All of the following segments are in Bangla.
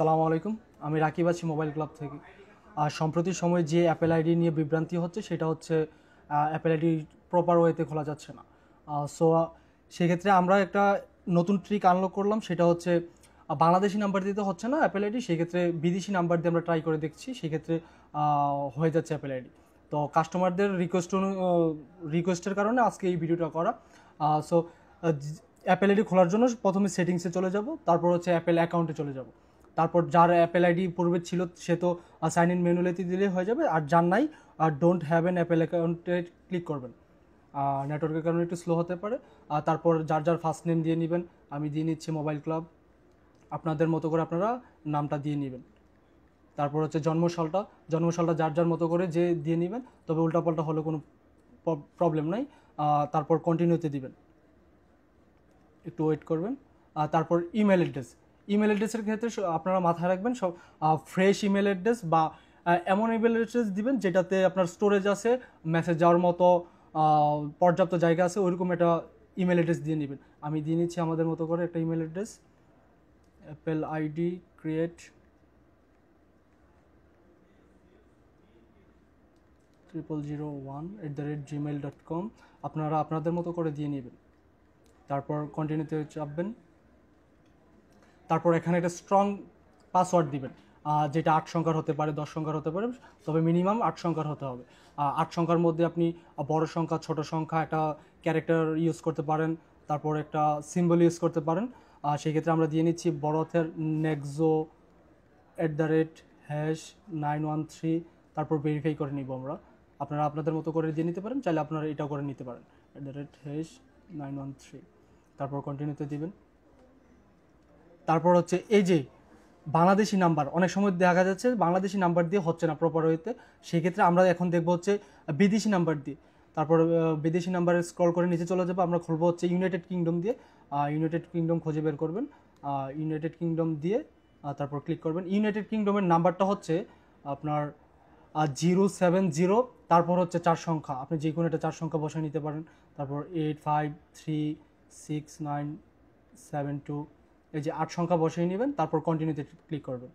সালামু আলাইকুম, আমি রাকিব আছি মোবাইল ক্লাব থেকে। আর সম্প্রতি সময়ে যে অ্যাপেল আইডি নিয়ে বিভ্রান্তি হচ্ছে সেটা হচ্ছে অ্যাপেল আইডি প্রপার ওয়েতে খোলা যাচ্ছে না। সো সেক্ষেত্রে আমরা একটা নতুন ট্রিক আনলক করলাম, সেটা হচ্ছে বাংলাদেশি নাম্বার দিতে হচ্ছে না অ্যাপেল আইডি, সেক্ষেত্রে বিদেশি নাম্বার দিয়ে আমরা ট্রাই করে দেখছি, সেক্ষেত্রে হয়ে যাচ্ছে অ্যাপেল আইডি। তো কাস্টমারদের রিকোয়েস্টের কারণে আজকে এই ভিডিওটা করা। সো অ্যাপেল আইডি খোলার জন্য প্রথমে সেটিংসে চলে যাব, তারপর হচ্ছে অ্যাপেল অ্যাকাউন্টে চলে যাব। তারপর যার অ্যাপেল আইডি পূর্বে ছিল সে তো সাইন ইন ম্যানুয়ালিতে দিলে হয়ে যাবে, আর যার নাই আর ডোন্ট হ্যাভ অ্যান অ্যাপেল অ্যাকাউন্টে ক্লিক করবেন। নেটওয়ার্কের কারণে একটু স্লো হতে পারে। তারপর যার যার ফার্স্ট নেম দিয়ে নেবেন, আমি দিয়ে নিচ্ছি মোবাইল ক্লাব, আপনাদের মতো করে আপনারা নামটা দিয়ে নেবেন। তারপর হচ্ছে জন্মসালটা যার যার মতো করে যে দিয়ে নেবেন, তবে উল্টাপাল্টা হলে কোনো প্রবলেম নাই। তারপর কন্টিনিউতে দিবেন, একটু ওয়েট করবেন। তারপর ইমেল অ্যাড্রেসের ক্ষেত্রে আপনারা মাথায় রাখবেন সব ফ্রেশ ইমেল অ্যাড্রেস বা এমন ইমেল অ্যাড্রেস দিবেন যেটাতে আপনার স্টোরেজ আছে, মেসেজ যাওয়ার মতো পর্যাপ্ত জায়গা আছে, ওইরকম একটা ইমেল অ্যাড্রেস দিয়ে নেবেন। আমি দিয়ে নিচ্ছি আমাদের মতো করে একটা email address, Apple ID create 0001@gmail.com আপনারা আপনাদের মতো করে দিয়ে নেবেন। তারপর কন্টিনিউতে চাপবেন। তারপর এখানে একটা স্ট্রং পাসওয়ার্ড দিবেন, যেটা 8 সংখ্যার হতে পারে, 10 সংখ্যার হতে পারে, তবে মিনিমাম 8 সংখ্যার হতে হবে। 8 সংখ্যার মধ্যে আপনি বড় সংখ্যা, ছোট সংখ্যা, একটা ক্যারেক্টার ইউজ করতে পারেন, তারপর একটা সিম্বল ইউজ করতে পারেন। সেই ক্ষেত্রে আমরা দিয়ে নিচ্ছি বড় হাতের nexo@#913, তারপর ভেরিফাই করে নিব আমরা। আপনারা আপনাদের মতো করে দিয়ে নিতে পারেন, চাইলে আপনারা এটাও করে নিতে পারেন, @#913, তারপর কন্টিনিউতে দিবেন। তারপর হচ্ছে এই যে বাংলাদেশি নাম্বার, অনেক সময় দেখা যাচ্ছে বাংলাদেশি নাম্বার দিয়ে হচ্ছে না প্রপার ওয়েতে, সেক্ষেত্রে আমরা এখন দেখবো হচ্ছে বিদেশি নাম্বার দিয়ে। তারপর বিদেশি নাম্বারে স্ক্রল করে নিচে চলে যাবো, আমরা খুলবো হচ্ছে ইউনাইটেড কিংডম দিয়ে। ইউনাইটেড কিংডম খুঁজে বের করবেন, ইউনাইটেড কিংডম দিয়ে তারপর ক্লিক করবেন। ইউনাইটেড কিংডমের নাম্বারটা হচ্ছে আপনার 070, তারপর হচ্ছে 4 সংখ্যা, আপনি যে কোনো একটা 4 সংখ্যা বসে নিতে পারেন। তারপর 85369772, এই যে 8 সংখ্যা বসিয়ে নেবেন, তারপর কন্টিনিউতে ক্লিক করবেন।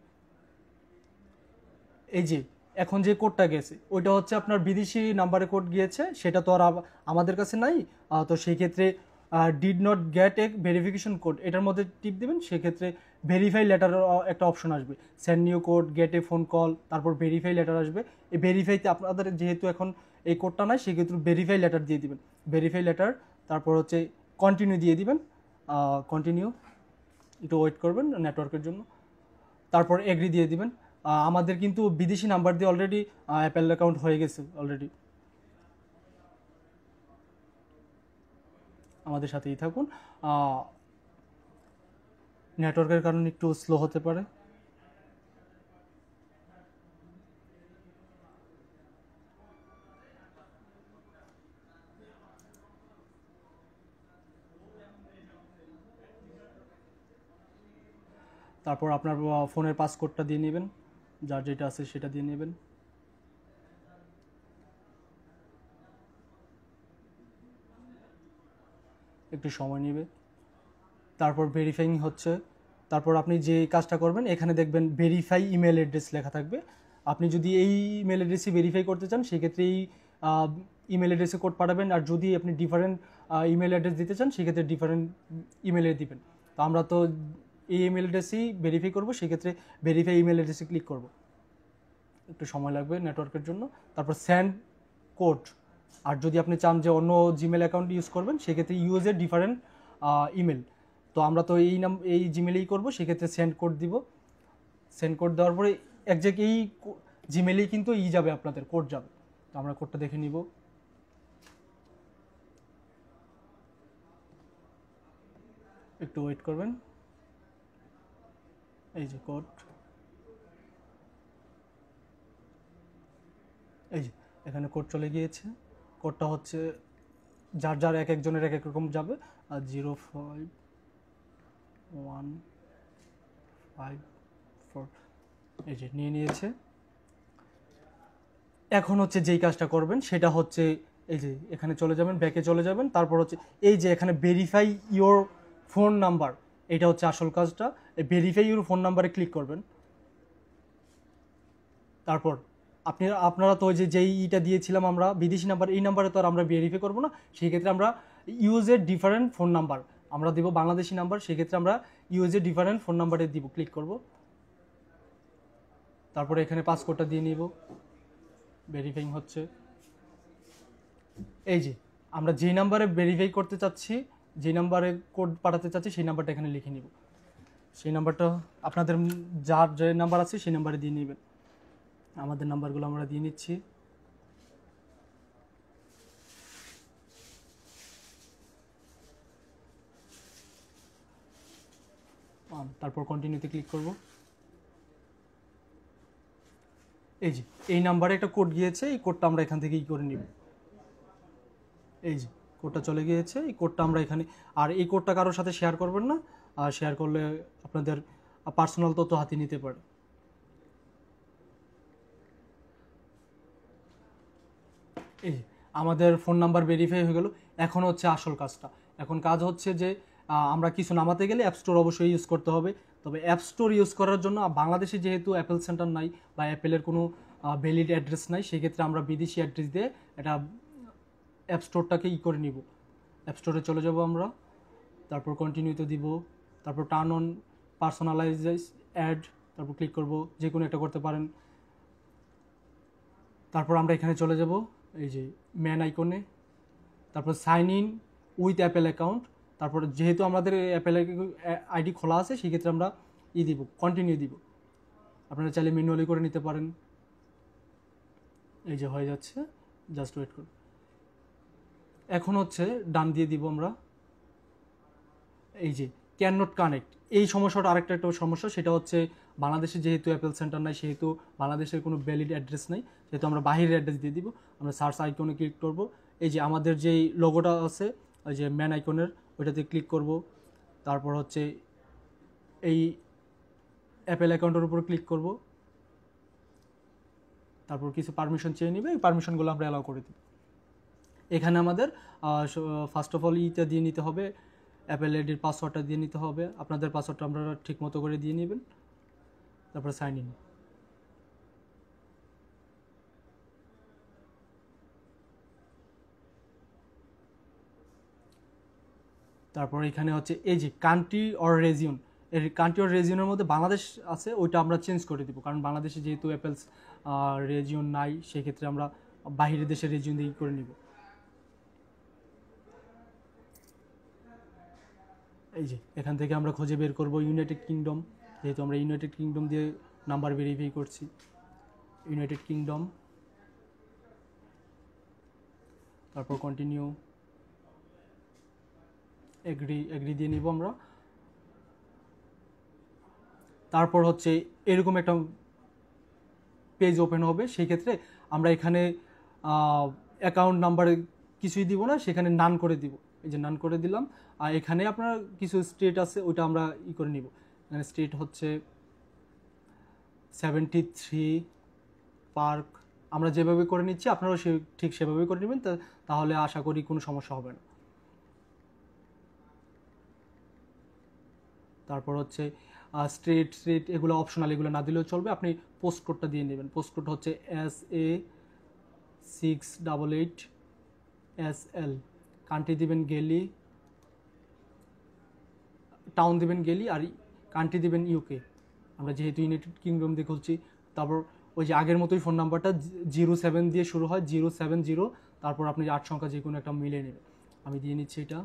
এই যে এখন যে কোডটা গেছে ওইটা হচ্ছে আপনার বিদেশি নাম্বারে কোড গিয়েছে, সেটা তো আর আমাদের কাছে নাই। তো সেই ক্ষেত্রে did not get A verification code, এটার মধ্যে টিপ দেবেন, সেক্ষেত্রে ভেরিফাই লেটারের একটা অপশন আসবে, সেন্ড নিউ কোড, গেট এ ফোন কল, তারপর ভেরিফাই লেটার আসবে। এই ভেরিফাইতে আপনাদের যেহেতু এখন এই কোডটা নাই, সেক্ষেত্রে ভেরিফাই লেটার দিয়ে দিবেন, ভেরিফাই লেটার, তারপর হচ্ছে কন্টিনিউ দিয়ে দিবেন। কন্টিনিউ, একটু ওয়েট করবেন নেটওয়ার্কের জন্য, তারপর এগ্রি দিয়ে দিবেন। আমাদের কিন্তু বিদেশি নাম্বার দিয়ে অলরেডি অ্যাপেল অ্যাকাউন্ট হয়ে গেছে অলরেডি। আমাদের সাথেই থাকুন, নেটওয়ার্কের কারণে একটু স্লো হতে পারে। তারপর আপনার ফোনের পাসকোডটা দিয়ে নেবেন, যার যেটা আছে সেটা দিয়ে নেবেন। একটু সময় নেবে, তারপর ভেরিফাইং হচ্ছে। তারপর আপনি যে কাজটা করবেন, এখানে দেখবেন ভেরিফাই ইমেল অ্যাড্রেস লেখা থাকবে। আপনি যদি এই ইমেল অ্যাড্রেসে ভেরিফাই করতে চান, সেক্ষেত্রে এই ইমেল অ্যাড্রেসে কোড পাঠাবেন, আর যদি আপনি ডিফারেন্ট ইমেল অ্যাড্রেস দিতে চান, সেক্ষেত্রে ডিফারেন্ট ইমেলে দিবেন। তো আমরা তো এই ইমেল অ্যাড্রেসেই ভেরিফাই করবো, সেক্ষেত্রে ভেরিফাই ইমেল অ্যাড্রেসে ক্লিক করব, একটু সময় লাগবে নেটওয়ার্কের জন্য। তারপর সেন্ড কোড, আর যদি আপনি চান যে অন্য জিমেল অ্যাকাউন্ট ইউজ করবেন, সেক্ষেত্রে ইউজ এ ডিফারেন্ট ইমেল। তো আমরা তো এই জিমেলেই করবো, সেক্ষেত্রে সেন্ড কোড দিব। সেন্ড কোড দেওয়ার পরে এক জায়গায় এই জিমেলেই কিন্তু যাবে, আপনাদের কোড যাবে। তো আমরা কোডটা দেখে নিব, একটু ওয়েট করবেন। এই যে কোড, এই যে এখানে কোড চলে গিয়েছে। কোডটা হচ্ছে যার যার এক একজনের এক এক রকম যাবে, আর 05154, এই যে নিয়ে নিয়েছে। এখন হচ্ছে যেই কাজটা করবেন সেটা হচ্ছে এই যে এখানে চলে যাবেন, ব্যাকে চলে যাবেন, তারপর হচ্ছে এই যে এখানে ভেরিফাই ইওর ফোন নাম্বার, এটা হচ্ছে আসল কাজটা। এই ভেরিফাই ইওর ফোন নাম্বারে ক্লিক করবেন। তারপর আপনারা তো ওই যে যেই ইটা দিয়েছিলাম আমরা বিদেশি নাম্বার, এই নাম্বারে তো আর আমরা ভেরিফাই করবো না, সেই ক্ষেত্রে আমরা ইউজের ডিফারেন্ট ফোন নাম্বার আমরা দিব বাংলাদেশি নাম্বার, সেই ক্ষেত্রে আমরা ইউজের ডিফারেন্ট ফোন নাম্বারে দিব, ক্লিক করব। তারপরে এখানে পাসওয়ার্ডটা দিয়ে নিব, ভেরিফাইং হচ্ছে। এই যে আমরা যেই নাম্বারে ভেরিফাই করতে চাচ্ছি, যেই নাম্বারে কোড পাঠাতে চাচ্ছি, সেই নাম্বারটা এখানে লিখে নিব। সেই নাম্বারটা আপনাদের যার যে নাম্বার আছে সেই নাম্বারে দিয়ে নেবেন। আমাদের নাম্বারগুলো আমরা দিয়ে নিচ্ছি। তারপর কন্টিনিউতে ক্লিক করব। এই যে এই নাম্বারে একটা কোড গিয়েছে, এই কোডটা আমরা এখান থেকে করে নিব। এই যে কোডটা চলে গিয়েছে, এই কোডটা আমরা এখানে, আর এই কোডটা কারোর সাথে শেয়ার করবেন না, আর শেয়ার করলে আপনাদের পার্সোনাল তথ্য হাতে নিতে পারে। এই আমাদের ফোন নাম্বার ভেরিফাই হয়ে গেল। এখন হচ্ছে আসল কাজটা। এখন কাজ হচ্ছে যে আমরা কিছু নামাতে গেলে অ্যাপ স্টোর অবশ্যই ইউজ করতে হবে। তবে অ্যাপ স্টোর ইউজ করার জন্য বাংলাদেশে যেহেতু অ্যাপেল সেন্টার নাই বা অ্যাপেলের কোনো ভ্যালিড অ্যাড্রেস নাই, সেক্ষেত্রে আমরা বিদেশি অ্যাড্রেস দিয়ে এটা অ্যাপ স্টোরটাকে করে নিব। অ্যাপ স্টোরে চলে যাব আমরা, তারপর কন্টিনিউতে দিব, তারপর টার্ন অন পার্সোনালাইজ অ্যাড, তারপর ক্লিক করব, যে কোনো একটা করতে পারেন। তারপর আমরা এখানে চলে যাব এই যে ম্যান আইকনে, তারপর sign in with Apple account. তারপর যেহেতু আমাদের অ্যাপেল আইডি খোলা আছে, সেক্ষেত্রে আমরা দিব, কন্টিনিউ দিব। আপনারা চাইলে ম্যানুয়ালি করে নিতে পারেন। এই যে হয়ে যাচ্ছে, জাস্ট ওয়েট করুন। এখন হচ্ছে ডান দিয়ে দিব আমরা। এই যে ক্যান নট কানেক্ট, এই সমস্যাটা আরেকটা সমস্যা, সেটা হচ্ছে বাংলাদেশে যেহেতু অ্যাপেল সেন্টার নাই, সেহেতু বাংলাদেশের কোনো ভ্যালিড অ্যাড্রেস নাই, সেহেতু আমরা বাহিরের অ্যাড্রেস দিয়ে দিব। আমরা সার্চ আইকনে ক্লিক করব। এই যে আমাদের যেই লোগোটা আছে ওই যে ম্যান আইকনের, ওইটাতে ক্লিক করব। তারপর হচ্ছে এই অ্যাপেল অ্যাকাউন্টের উপর ক্লিক করব। তারপর কিছু পারমিশন চেয়ে নেবে, এই পারমিশনগুলো আমরা অ্যালাউ করে দিই। এখানে আমাদের ফার্স্ট অফ অল ইটা দিয়ে নিতে হবে, অ্যাপেল আইডির পাসওয়ার্ডটা দিয়ে নিতে হবে। আপনাদের পাসওয়ার্ডটা আপনারা ঠিক মতো করে দিয়ে নেবেন। তারপর সাইন ইন। তারপর এখানে হচ্ছে এই যে কান্ট্রি অর রেজিয়ন, এর কান্ট্রি অর রেজিয়নের মধ্যে বাংলাদেশ আছে, ওইটা আমরা চেঞ্জ করে দিব, কারণ বাংলাদেশে যেহেতু অ্যাপেলস রেজিয়ন নাই, সেক্ষেত্রে আমরা বাহিরের দেশের রেজিয়ন দিয়ে করে নিব। এই যে এখান থেকে আমরা খুঁজে বের করব ইউনাইটেড কিংডম, যেহেতু আমরা ইউনাইটেড কিংডম দিয়ে নাম্বার ভেরিফাই করছি। ইউনাইটেড কিংডম, তারপর কন্টিনিউ, এগ্রি দিয়ে নিব আমরা। তারপর হচ্ছে এরকম একটা পেজ ওপেন হবে, সেই ক্ষেত্রে আমরা এখানে অ্যাকাউন্ট নাম্বারে কিছুই দিব না, সেখানে নান করে দিব। এই যে নান করে দিলাম। আর এখানে আপনার কিছু স্টেট আছে, ওইটা আমরা করে নিব। এখানে স্টেট হচ্ছে 73 পার্ক, আমরা যেভাবে করে নিচ্ছি আপনারাও ঠিক সেভাবেই করে নেবেন, তাহলে আশা করি কোনো সমস্যা হবে না। তারপর হচ্ছে স্ট্রিট এগুলো অপশনাল, এগুলো না দিলেও চলবে। আপনি পোস্ট কোডটা দিয়ে নেবেন। পোস্ট কোড হচ্ছে SA688SL। কান্ট্রি দিবেন গেলি, টাউন দিবেন গেলি, আর কান্ট্রি দিবেন ইউকে। আমরা যেহেতু ইউনাইটেড কিংডম দিয়ে খুলছি, তারপর ওই যে আগের মতোই ফোন নাম্বারটা 07 দিয়ে শুরু হয়, 070, তারপর আপনি 8 সংখ্যা যে কোনো একটা মিলিয়ে নেবেন। আমি দিয়ে নিচ্ছি এটা।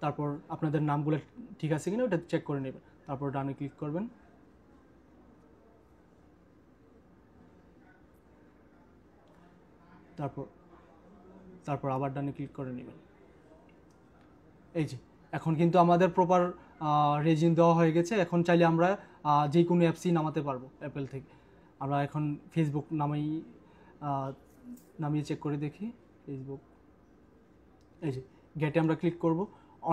তারপর আপনাদের নামগুলো ঠিক আছে কিনা ওটা চেক করে নেবেন। তারপর ডানে ক্লিক করবেন। তারপর আবার ডানে ক্লিক করে নেবেন। এই যে এখন কিন্তু আমাদের প্রপার রেজিউম দেওয়া হয়ে গেছে। এখন চাইলে আমরা যে কোনো অ্যাপসই নামাতে পারবো অ্যাপেল থেকে। আমরা এখন ফেসবুক নামিয়ে চেক করে দেখি। ফেসবুক, এই যে গেটে আমরা ক্লিক করব।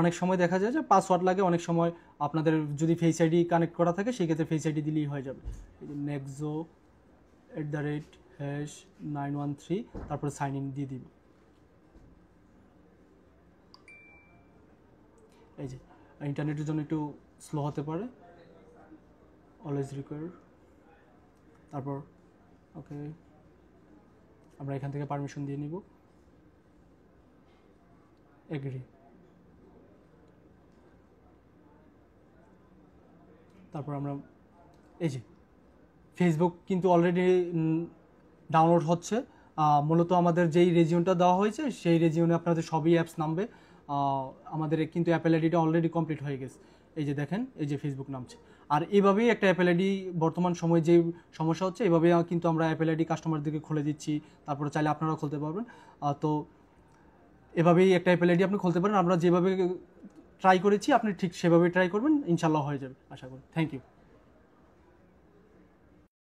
অনেক সময় দেখা যায় যে পাসওয়ার্ড লাগে, অনেক সময় আপনাদের যদি ফেস আইডি কানেক্ট করা থাকে, সেই ক্ষেত্রে ফেস আইডি দিলেই হয়ে যাবে। এই যে nexo@913, তারপরে সাইন ইন দিয়ে দিব। এই যে ইন্টারনেটের জন্য একটু স্লো হতে পারে, অলওয়েজ রিকোয়ার। তারপর ওকে, আমরা এখান থেকে পারমিশন দিয়ে নিব, এগ্রি। তারপর আমরা এই যে ফেসবুক কিন্তু অলরেডি ডাউনলোড হচ্ছে। মূলত আমাদের যেই রেজিওনটা দেওয়া হয়েছে সেই রেজিওনে আপনাদের সবই অ্যাপস নামবে। আমাদের কিন্তু অ্যাপেল আইডিটা অলরেডি কমপ্লিট হয়ে গেছে। এই যে দেখেন, এই যে ফেসবুক নামছে। আর এভাবেই একটা অ্যাপেল আইডি, বর্তমান সময়ে যে সমস্যা হচ্ছে, এভাবে কিন্তু আমরা অ্যাপেল আইডি কাস্টমারদেরকে খুলে দিচ্ছি। তারপরে চাইলে আপনারাও খুলতে পারবেন। তো এভাবেই একটা অ্যাপেল আইডি আপনি খুলতে পারেন। আমরা যেভাবে ট্রাই করেছি আপনি ঠিক সেভাবেই ট্রাই করবেন, ইনশাল্লাহ হয়ে যাবে আশা করি। Thank you.